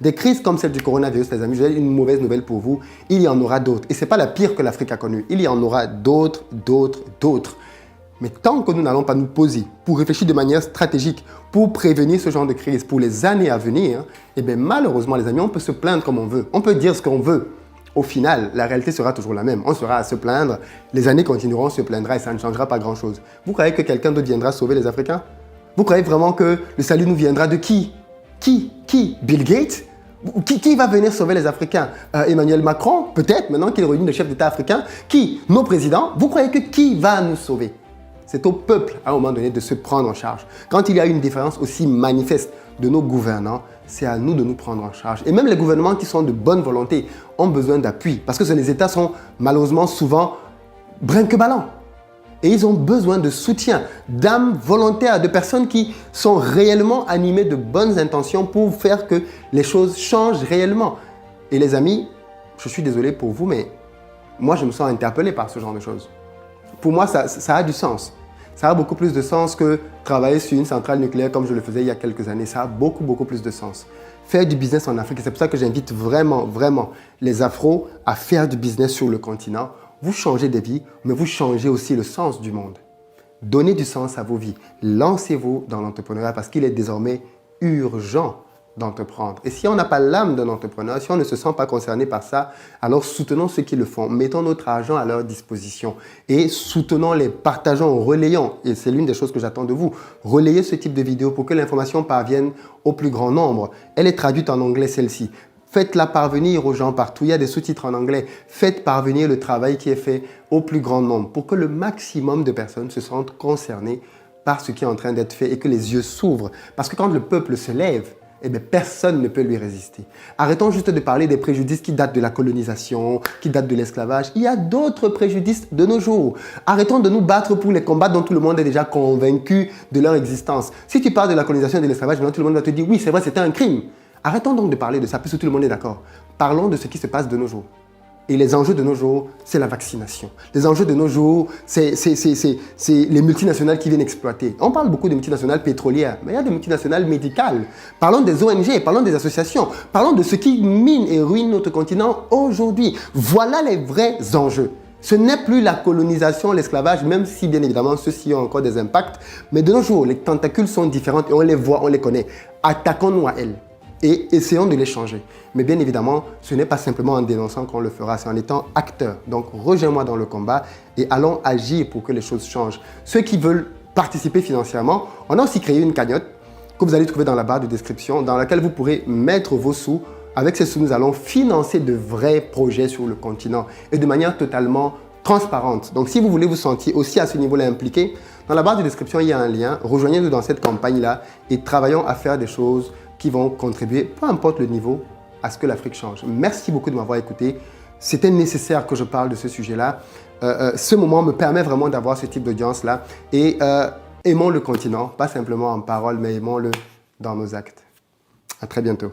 Des crises comme celle du coronavirus, les amis, j'ai une mauvaise nouvelle pour vous. Il y en aura d'autres. Et ce n'est pas la pire que l'Afrique a connue. Il y en aura d'autres. Mais tant que nous n'allons pas nous poser pour réfléchir de manière stratégique, pour prévenir ce genre de crise pour les années à venir, eh bien malheureusement les amis, on peut se plaindre comme on veut. On peut dire ce qu'on veut. Au final, la réalité sera toujours la même. On sera à se plaindre, les années continueront, on se plaindra et ça ne changera pas grand-chose. Vous croyez que quelqu'un d'autre viendra sauver les Africains? Vous croyez vraiment que le salut nous viendra de qui? Qui? Bill Gates? Qui va venir sauver les Africains? Emmanuel Macron? Peut-être, maintenant qu'il réunit les chefs d'État africains. Qui? Nos présidents? Vous croyez que qui va nous sauver? C'est au peuple, à un moment donné, de se prendre en charge. Quand il y a une différence aussi manifeste de nos gouvernants, c'est à nous de nous prendre en charge. Et même les gouvernements qui sont de bonne volonté ont besoin d'appui parce que les États sont malheureusement souvent brinque-ballants. Et ils ont besoin de soutien, d'âmes volontaires, de personnes qui sont réellement animées de bonnes intentions pour faire que les choses changent réellement. Et les amis, je suis désolé pour vous, mais moi je me sens interpellé par ce genre de choses. Pour moi, ça a du sens. Ça a beaucoup plus de sens que travailler sur une centrale nucléaire comme je le faisais il y a quelques années. Ça a beaucoup plus de sens. Faire du business en Afrique, c'est pour ça que j'invite vraiment les Afros à faire du business sur le continent. Vous changez des vies, mais vous changez aussi le sens du monde. Donnez du sens à vos vies. Lancez-vous dans l'entrepreneuriat parce qu'il est désormais urgent d'entreprendre. Et si on n'a pas l'âme d'un entrepreneur, si on ne se sent pas concerné par ça, alors soutenons ceux qui le font. Mettons notre argent à leur disposition et soutenons-les, partageons, relayons. Et c'est l'une des choses que j'attends de vous. Relayez ce type de vidéo pour que l'information parvienne au plus grand nombre. Elle est traduite en anglais, celle-ci. Faites-la parvenir aux gens partout. Il y a des sous-titres en anglais. Faites parvenir le travail qui est fait au plus grand nombre pour que le maximum de personnes se sentent concernées par ce qui est en train d'être fait et que les yeux s'ouvrent. Parce que quand le peuple se lève, eh bien, personne ne peut lui résister. Arrêtons juste de parler des préjudices qui datent de la colonisation, qui datent de l'esclavage. Il y a d'autres préjudices de nos jours. Arrêtons de nous battre pour les combats dont tout le monde est déjà convaincu de leur existence. Si tu parles de la colonisation et de l'esclavage, maintenant tout le monde va te dire « oui, c'est vrai, c'était un crime ». Arrêtons donc de parler de ça, puisque tout le monde est d'accord. Parlons de ce qui se passe de nos jours. Et les enjeux de nos jours, c'est la vaccination. Les enjeux de nos jours, c'est les multinationales qui viennent exploiter. On parle beaucoup de multinationales pétrolières, mais il y a des multinationales médicales. Parlons des ONG, parlons des associations, parlons de ce qui mine et ruine notre continent aujourd'hui. Voilà les vrais enjeux. Ce n'est plus la colonisation, l'esclavage, même si bien évidemment ceux-ci ont encore des impacts. Mais de nos jours, les tentacules sont différentes et on les voit, on les connaît. Attaquons-nous à elles. Et essayons de les changer. Mais bien évidemment, ce n'est pas simplement en dénonçant qu'on le fera, c'est en étant acteur. Donc, rejoins-moi dans le combat et allons agir pour que les choses changent. Ceux qui veulent participer financièrement, on a aussi créé une cagnotte que vous allez trouver dans la barre de description, dans laquelle vous pourrez mettre vos sous. Avec ces sous, nous allons financer de vrais projets sur le continent et de manière totalement transparente. Donc, si vous voulez vous sentir aussi à ce niveau-là impliqué, dans la barre de description, il y a un lien. Rejoignez-nous dans cette campagne-là et travaillons à faire des choses qui vont contribuer, peu importe le niveau, à ce que l'Afrique change. Merci beaucoup de m'avoir écouté. C'était nécessaire que je parle de ce sujet-là. Ce moment me permet vraiment d'avoir ce type d'audience-là. Et aimons le continent, pas simplement en parole, mais aimons-le dans nos actes. À très bientôt.